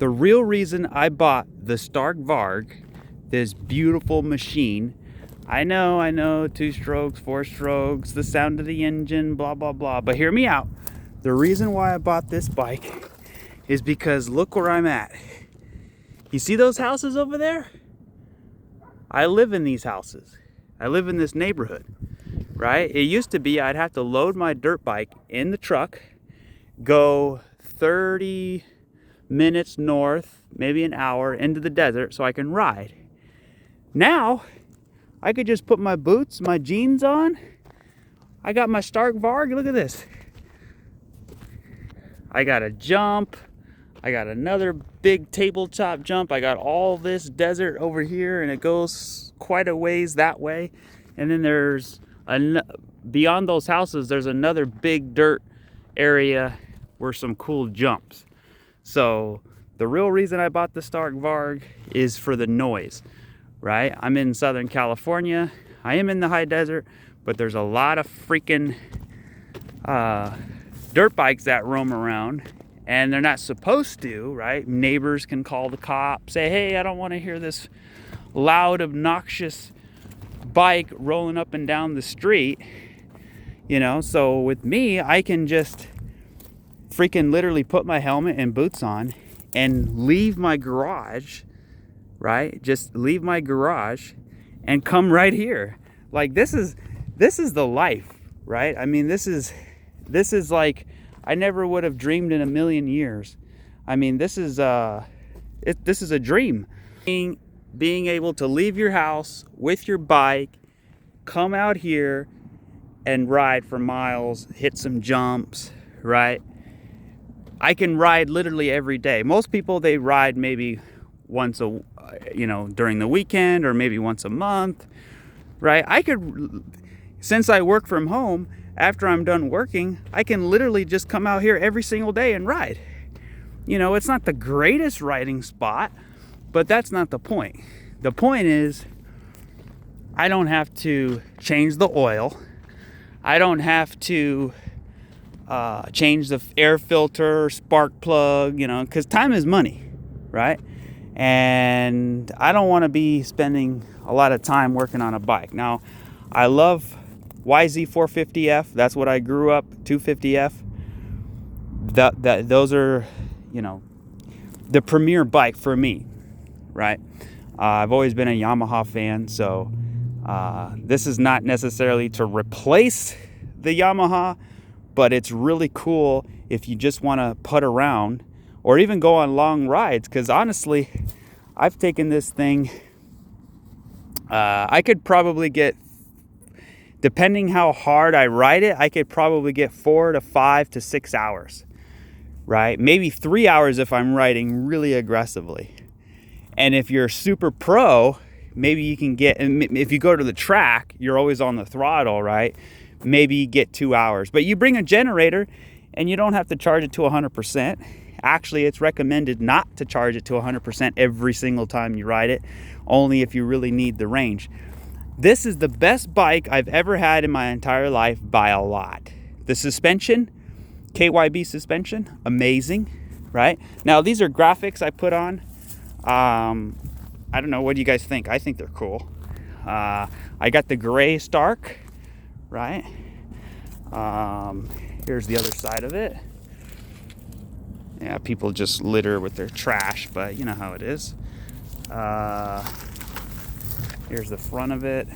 The real reason I bought the STARk VARG, this beautiful machine, I know, 2 strokes, 4 strokes, the sound of the engine, blah, blah, blah. But hear me out. The reason why I bought this bike is because look where I'm at. You see those houses over there? I live in these houses. I live in this neighborhood, right? It used to be I'd have to load my dirt bike in the truck, go 30 minutes north, maybe an hour into the desert so I can ride. Now, I could just put my boots, my jeans on. I got my STARk VARG, look at this. I got a jump. I got another big tabletop jump. I got all this desert over here, and it goes quite a ways that way. And then there's, beyond those houses, there's another big dirt area where some cool jumps. So the real reason I bought the STARk VARG is for the noise, right? I'm in Southern California. I am in the high desert, but there's a lot of freaking dirt bikes that roam around, and they're not supposed to, right? Neighbors can call the cops, say, hey, I don't want to hear this loud, obnoxious bike rolling up and down the street, you know? So with me, I can just freaking literally put my helmet and boots on and leave my garage, right? Just leave my garage and come right here. Like this is the life, right? I mean, this is like, I never would have dreamed in a million years. I mean, this is a dream. Being able to leave your house with your bike, come out here and ride for miles, hit some jumps, right? I can ride literally every day. Most people, they ride maybe once during the weekend, or maybe once a month, right? I could, since I work from home, after I'm done working, I can literally just come out here every single day and ride. You know, it's not the greatest riding spot, but that's not the point. The point is, I don't have to change the oil. I don't have to change the air filter, spark plug, you know, because time is money, right? And I don't want to be spending a lot of time working on a bike. Now, I love YZ450F. That's what I grew up, 250F. Those are, you know, the premier bike for me, right? I've always been a Yamaha fan, so this is not necessarily to replace the Yamaha, but it's really cool if you just want to putt around or even go on long rides, because honestly, I've taken this thing, I could probably get, depending how hard I ride it, I could probably get 4 to 5 to 6 hours, right? Maybe 3 hours if I'm riding really aggressively. And if you're super pro, maybe you can get, and if you go to the track, you're always on the throttle, right? Maybe you get 2 hours. But you bring a generator and you don't have to charge it to 100%. Actually, it's recommended not to charge it to 100% every single time you ride it, only if you really need the range. This is the best bike I've ever had in my entire life by a lot. The suspension, KYB suspension, amazing, right? Now, these are graphics I put on. I don't know, what do you guys think? I think they're cool. I got the gray STARk, right? Here's the other side of it. Yeah, people just litter with their trash, but you know how it is. Here's the front of it.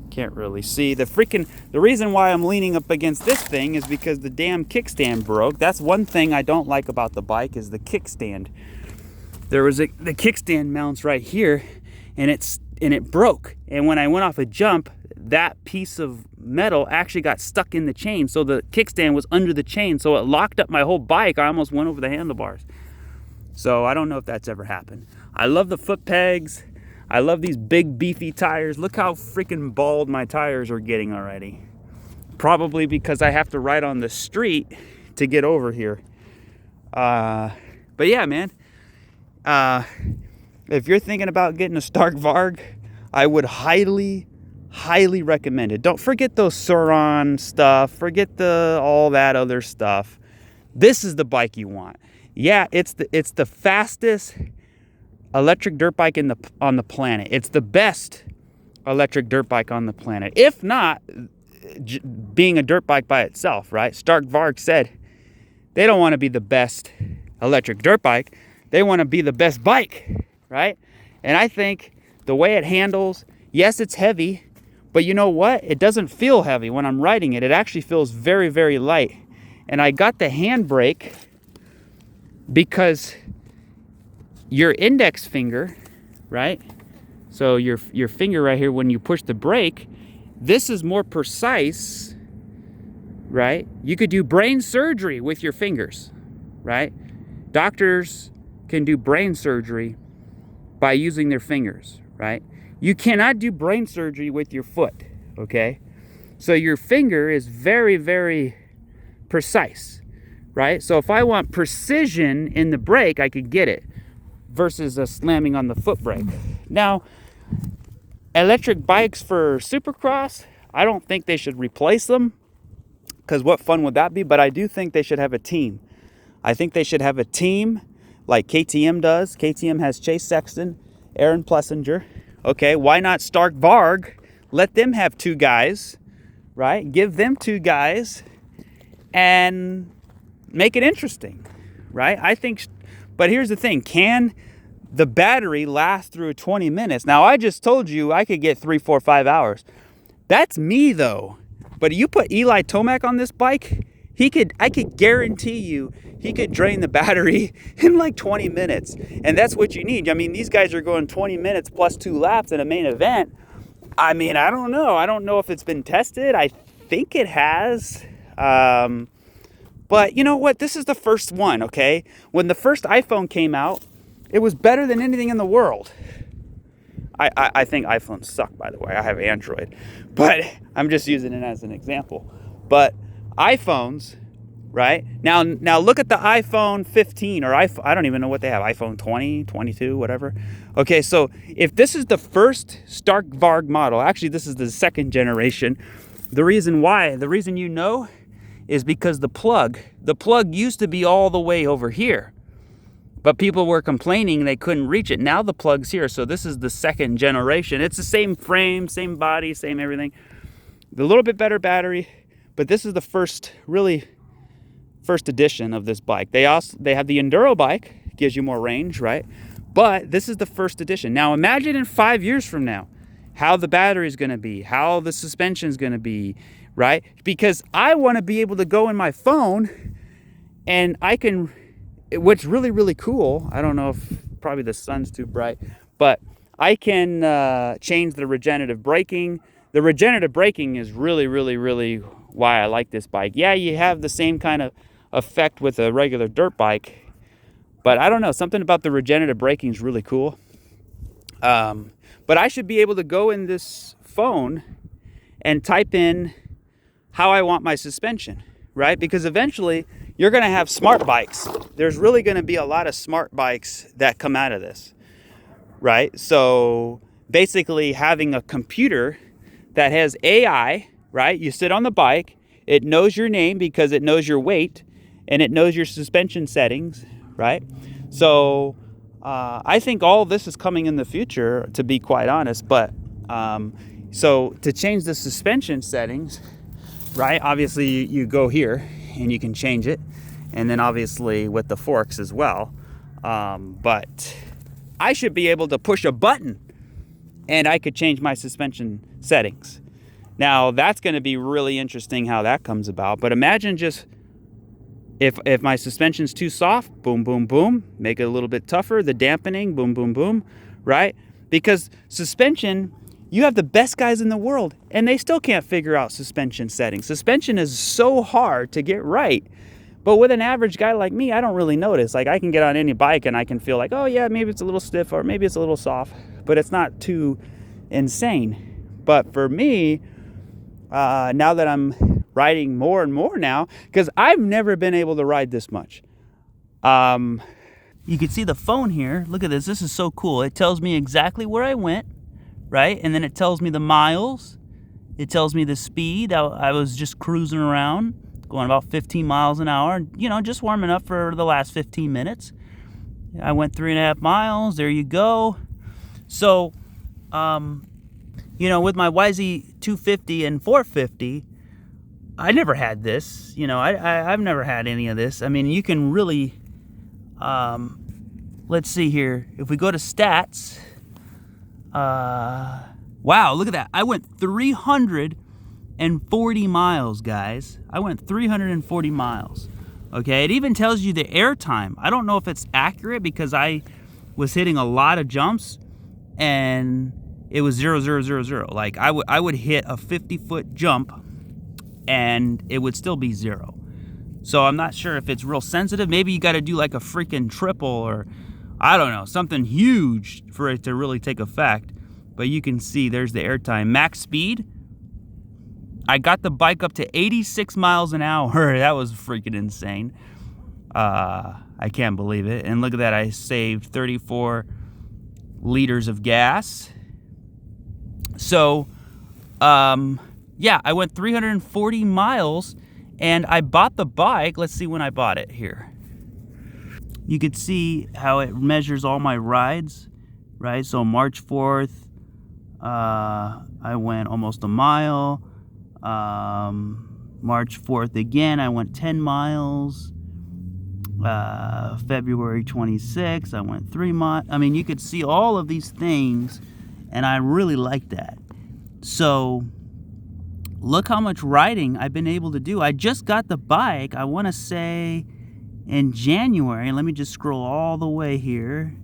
Can't really see. The reason why I'm leaning up against this thing is because the damn kickstand broke. That's one thing I don't like about the bike, is the kickstand. The kickstand mounts right here, and it broke. And when I went off a jump, that piece of metal actually got stuck in the chain. So the kickstand was under the chain, so it locked up my whole bike. I almost went over the handlebars. So I don't know if that's ever happened. I love the foot pegs. I love these big beefy tires. Look how freaking bald my tires are getting already. Probably because I have to ride on the street to get over here. But yeah, man. If you're thinking about getting a STARk VARG, I would highly recommend it. Don't forget those Suron stuff. Forget all that other stuff. This is the bike you want. Yeah, it's the fastest electric dirt bike on the planet. It's the best electric dirt bike on the planet, if not being a dirt bike by itself, right? STARk VARG said they don't want to be the best electric dirt bike. They want to be the best bike, right? And I think the way it handles, yes, it's heavy, but you know what? It doesn't feel heavy when I'm riding it. It actually feels very, very light. And I got the handbrake because your index finger, right? So your finger right here, when you push the brake, this is more precise, right? You could do brain surgery with your fingers, right? Doctors can do brain surgery by using their fingers, right? You cannot do brain surgery with your foot, okay? So your finger is very, very precise, right? So if I want precision in the brake, I could get it versus slamming on the foot brake. Now, electric bikes for Supercross, I don't think they should replace them, because what fun would that be? But I do think they should have a team. I think they should have a team like KTM does. KTM has Chase Sexton, Aaron Plessinger. Okay, why not STARk VARG? Let them have two guys, right? Give them two guys and make it interesting, right? I think, but here's the thing. Can the battery last through 20 minutes? Now, I just told you I could get 3, 4, 5 hours. That's me, though. But you put Eli Tomac on this bike, I could guarantee you he could drain the battery in like 20 minutes. And that's what you need. I mean, these guys are going 20 minutes plus 2 laps in a main event. I mean, I don't know. I don't know if it's been tested. I think it has. But you know what? This is the first one, okay? When the first iPhone came out, it was better than anything in the world. I think iPhones suck, by the way. I have Android. But I'm just using it as an example. But iPhones, right? Now look at the iPhone 15 or I don't even know what they have. iPhone 20, 22, whatever. Okay, so if this is the first STARk VARG model, actually this is the second generation. The reason you know is because the plug used to be all the way over here. But people were complaining they couldn't reach it. Now the plug's here, so this is the second generation. It's the same frame, same body, same everything. A little bit better battery, but this is the first edition of this bike. They have the Enduro bike, gives you more range, right? But this is the first edition. Now imagine in 5 years from now, how the battery's gonna be, how the suspension's gonna be, right? Because I wanna be able to go in my phone and I can, what's really, really cool, I don't know if probably the sun's too bright, but I can change the regenerative braking. The regenerative braking is really, really, really why I like this bike. Yeah, you have the same kind of effect with a regular dirt bike, but I don't know, something about the regenerative braking is really cool. But I should be able to go in this phone and type in how I want my suspension, right? Because eventually you're going to have smart bikes. There's really going to be a lot of smart bikes that come out of this, right? So basically having a computer that has AI, right? You sit on the bike, it knows your name because it knows your weight and it knows your suspension settings, right? So I think all of this is coming in the future, to be quite honest. But so to change the suspension settings, right? Obviously you go here and you can change it. And then obviously with the forks as well. But I should be able to push a button and I could change my suspension settings. Now that's going to be really interesting how that comes about. But imagine just if my suspension's too soft, boom, boom, boom, make it a little bit tougher. The dampening, boom, boom, boom, right? Because suspension, you have the best guys in the world and they still can't figure out suspension settings. Suspension is so hard to get right. But with an average guy like me, I don't really notice. Like I can get on any bike and I can feel like, oh yeah, maybe it's a little stiff or maybe it's a little soft, but it's not too insane. But for me, now that I'm riding more and more now, because I've never been able to ride this much. You can see the phone here. Look at this. This is so cool. It tells me exactly where I went, right? And then it tells me the miles. It tells me the speed. I was just cruising around. going about 15 miles an hour, you know, just warming up for the last 15 minutes. I went 3.5 miles. There you go. So, you know, with my YZ 250 and 450, I never had this. You know, I've never had any of this. I mean, you can really, let's see here. If we go to stats, wow, look at that. I went 340 miles, guys. I went 340 miles. Okay, it even tells you the air time. I don't know if it's accurate because I was hitting a lot of jumps and it was 0, 0, 0, 0. Like I would hit a 50-foot jump and it would still be 0. So I'm not sure if it's real sensitive. Maybe you got to do like a freaking triple or I don't know, something huge for it to really take effect. But you can see there's the airtime. Max speed, I got the bike up to 86 miles an hour. That was freaking insane. I can't believe it. And look at that, I saved 34 liters of gas. So, yeah, I went 340 miles and I bought the bike. Let's see when I bought it here. You could see how it measures all my rides, right? So March 4th, I went almost a mile. March 4th again, I went 10 miles. February 26th, I went 3 miles. I mean, you could see all of these things, and I really like that. So, look how much riding I've been able to do. I just got the bike, I want to say, in January. Let me just scroll all the way here.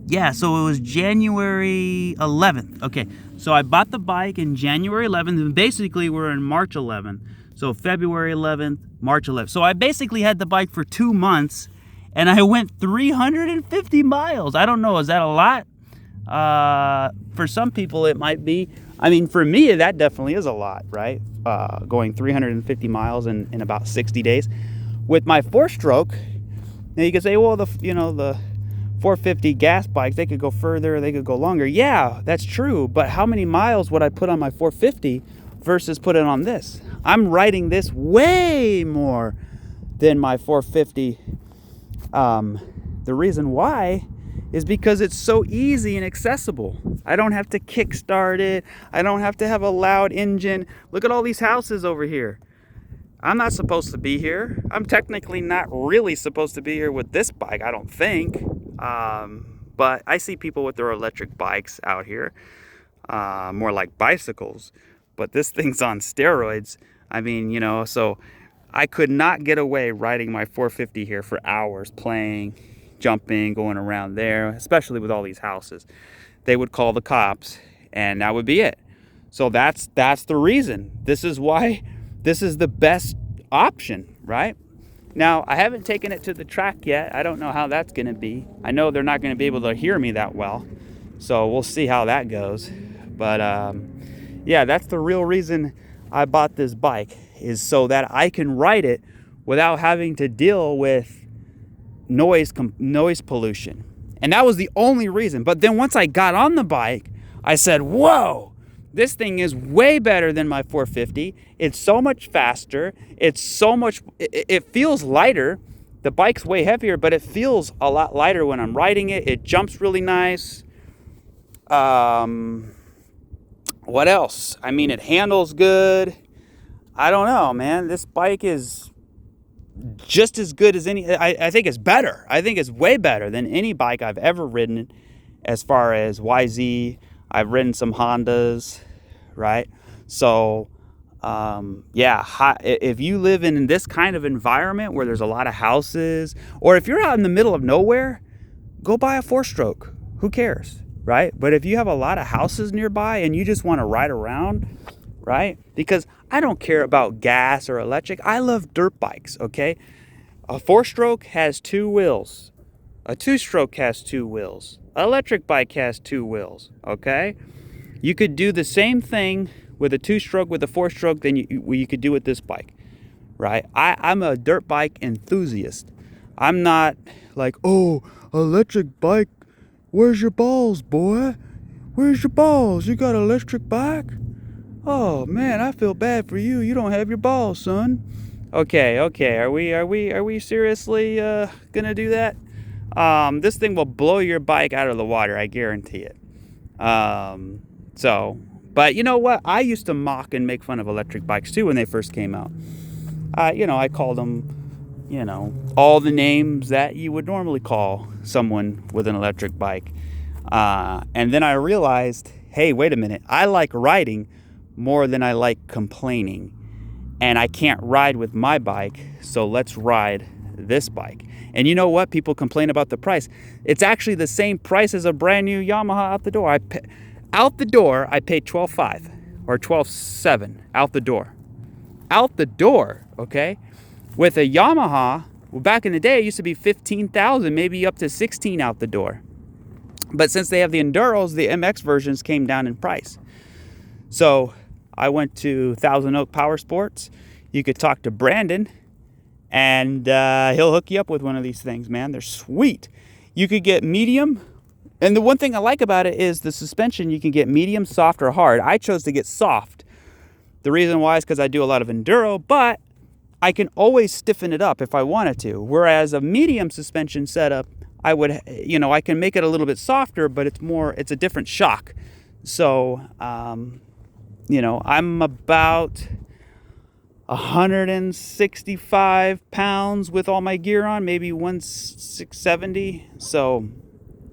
Yeah, so it was January 11th. Okay, so I bought the bike in January 11th, and basically we're in March 11th. So February 11th, March 11th. So I basically had the bike for 2 months, and I went 350 miles. I don't know, is that a lot? For some people it might be. I mean, for me, that definitely is a lot, right? Going 350 miles in about 60 days. With my 4-stroke, now you could say, well, the 450 gas bikes, they could go further, they could go longer. Yeah, that's true. But how many miles would I put on my 450 versus put it on this? I'm riding this way more than my 450. The reason why is because it's so easy and accessible. I don't have to kickstart it. I don't have to have a loud engine. Look at all these houses over here. I'm not supposed to be here. I'm technically not really supposed to be here with this bike, I don't think. But I see people with their electric bikes out here, more like bicycles. But this thing's on steroids. I mean, you know, so I could not get away riding my 450 here for hours, playing, jumping, going around there, especially with all these houses. They would call the cops, and that would be it. So that's the reason. This is why this is the best option, right? Now, I haven't taken it to the track yet. I don't know how that's going to be. I know they're not going to be able to hear me that well, so we'll see how that goes. But yeah, that's the real reason I bought this bike, is so that I can ride it without having to deal with noise pollution. And that was the only reason. But then once I got on the bike, I said, whoa, this thing is way better than my 450. It's so much faster. It feels lighter. The bike's way heavier, but it feels a lot lighter when I'm riding it. It jumps really nice. What else? I mean, it handles good. I don't know, man. This bike is just as good as any. I think it's better. I think it's way better than any bike I've ever ridden as far as YZ. I've ridden some Hondas, right? So, yeah, if you live in this kind of environment where there's a lot of houses, or if you're out in the middle of nowhere, go buy a 4-stroke. Who cares? Right? But if you have a lot of houses nearby and you just want to ride around, right? Because I don't care about gas or electric. I love dirt bikes, okay? A 4-stroke has 2 wheels. A 2-stroke has 2 wheels. An electric bike has 2 wheels, okay? You could do the same thing with a 2-stroke, with a 4-stroke, than you could do with this bike, right? I'm a dirt bike enthusiast. I'm not like, oh, electric bike. Where's your balls, boy? Where's your balls? You got an electric bike? Oh man, I feel bad for you. You don't have your balls, son. Okay. Are we seriously gonna do that? This thing will blow your bike out of the water. I guarantee it. So, but you know what? I used to mock and make fun of electric bikes too when they first came out. I called them, all the names that you would normally call someone with an electric bike. And then I realized, hey, wait a minute. I like riding more than I like complaining. And I can't ride with my bike, so let's ride this bike. And you know what? People complain about the price. It's actually the same price as a brand new Yamaha out the door. Out the door, I paid $12,500 or $12,700 out the door. Out the door, okay? With a Yamaha, well, back in the day, it used to be $15,000, maybe up to $16,000 out the door. But since they have the Enduros, the MX versions came down in price. So I went to Thousand Oak Power Sports. You could talk to Brandon, and he'll hook you up with one of these things, man. They're sweet. You could get medium. And the one thing I like about it is the suspension. You can get medium, soft, or hard. I chose to get soft. The reason why is because I do a lot of enduro, but I can always stiffen it up if I wanted to. Whereas a medium suspension setup, I can make it a little bit softer, but it's a different shock. So, I'm about 165 pounds with all my gear on, maybe 670. So,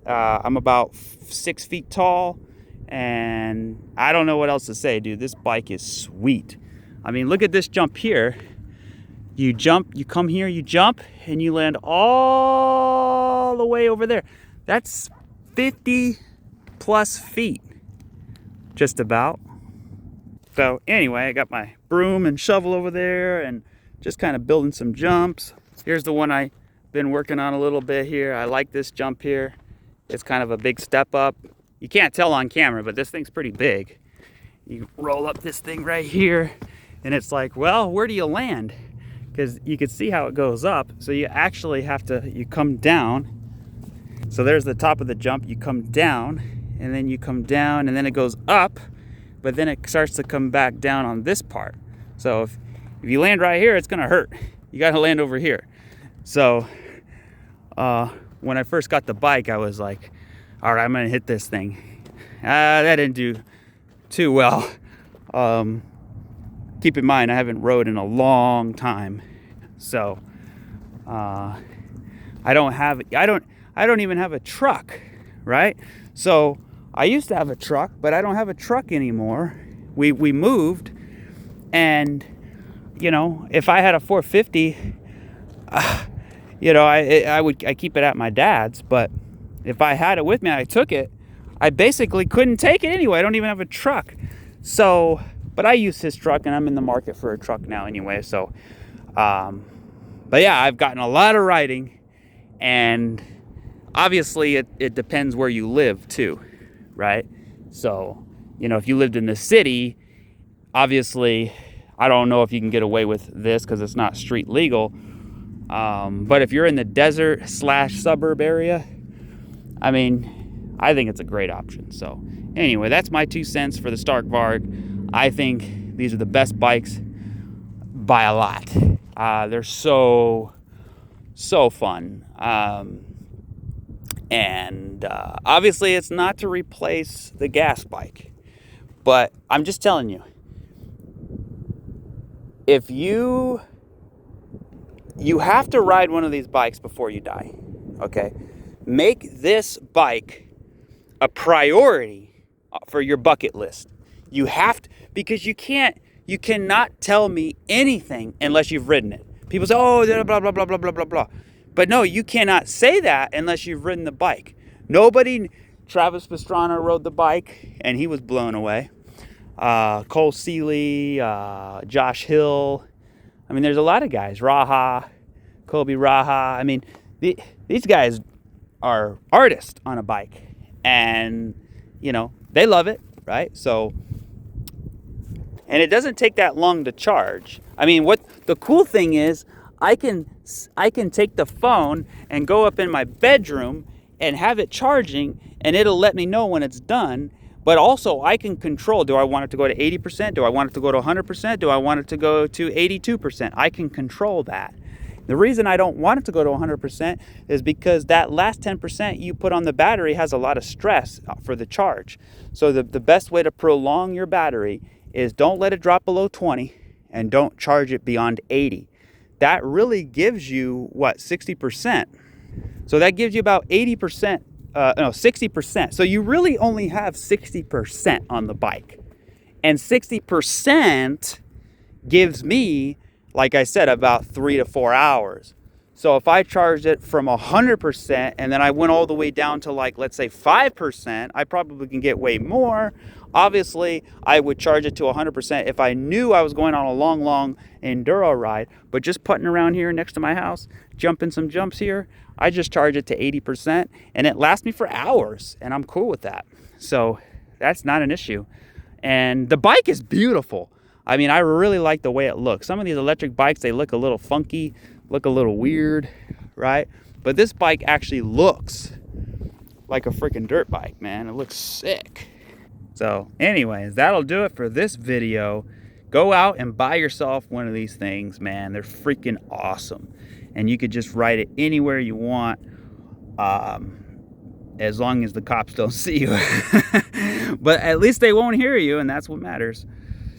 I'm about 6 feet tall, and I don't know what else to say, dude. This bike is sweet. I mean, look at this jump here. You jump, you come here, you jump, and you land all the way over there. That's 50 plus feet, just about. So anyway, I got my broom and shovel over there and just kind of building some jumps. Here's the one I've been working on a little bit here. I like this jump here. It's kind of a big step up. You can't tell on camera, but this thing's pretty big. You roll up this thing right here, and it's like, well, where do you land? Because you can see how it goes up. So you actually you come down. So there's the top of the jump. You come down, and then you come down, and then it goes up, but then it starts to come back down on this part. So if you land right here, it's gonna hurt. You gotta land over here. So when I first got the bike, I was like, all right, I'm gonna hit this thing. That didn't do too well. Keep in mind, I haven't rode in a long time, so I don't even have a truck, right? So I used to have a truck, but I don't have a truck anymore. We moved, and if I had a 450, I keep it at my dad's. But if I had it with me, I took it. I basically couldn't take it anyway. I don't even have a truck, so. But I use his truck, and I'm in the market for a truck now anyway. So, but yeah, I've gotten a lot of riding, and obviously it depends where you live too, right? So, if you lived in the city, obviously, I don't know if you can get away with this because it's not street legal. But if you're in the desert / suburb area, I mean, I think it's a great option. So anyway, that's my 2 cents for the STARk VARG. I think these are the best bikes by a lot. They're so fun. And obviously it's not to replace the gas bike, but I'm just telling you, if you have to ride one of these bikes before you die, okay? Make this bike a priority for your bucket list. You have to, because you cannot tell me anything unless you've ridden it. People say, oh, blah, blah, blah, blah, blah, blah, blah. But no, you cannot say that unless you've ridden the bike. Travis Pastrana rode the bike, and he was blown away. Cole Seeley, Josh Hill. I mean, there's a lot of guys. Kobe Raha. I mean, these guys are artists on a bike, and they love it, right? So, and it doesn't take that long to charge. I mean, what the cool thing is, I can take the phone and go up in my bedroom and have it charging, and it'll let me know when it's done. But also I can control, do I want it to go to 80%? Do I want it to go to 100%? Do I want it to go to 82%? I can control that. The reason I don't want it to go to 100% is because that last 10% you put on the battery has a lot of stress for the charge. So the best way to prolong your battery is don't let it drop below 20 and don't charge it beyond 80. That really gives you, what, 60%. So that gives you about 80%, 60%. So you really only have 60% on the bike. And 60% gives me, like I said, about 3 to 4 hours. So if I charged it from 100% and then I went all the way down to, like, let's say 5%, I probably can get way more. Obviously, I would charge it to 100% if I knew I was going on a long enduro ride. But just putting around here next to my house, jumping some jumps here, I just charge it to 80% and it lasts me for hours, and I'm cool with that. So that's not an issue. And the bike is beautiful. I mean, I really like the way it looks. Some of these electric bikes, they look a little funky, look a little weird, right? But this bike actually looks like a freaking dirt bike, man. It looks sick. So anyways, that'll do it for this video. Go out and buy yourself one of these things, man. They're freaking awesome. And you could just ride it anywhere you want, as long as the cops don't see you. But at least they won't hear you, and that's what matters.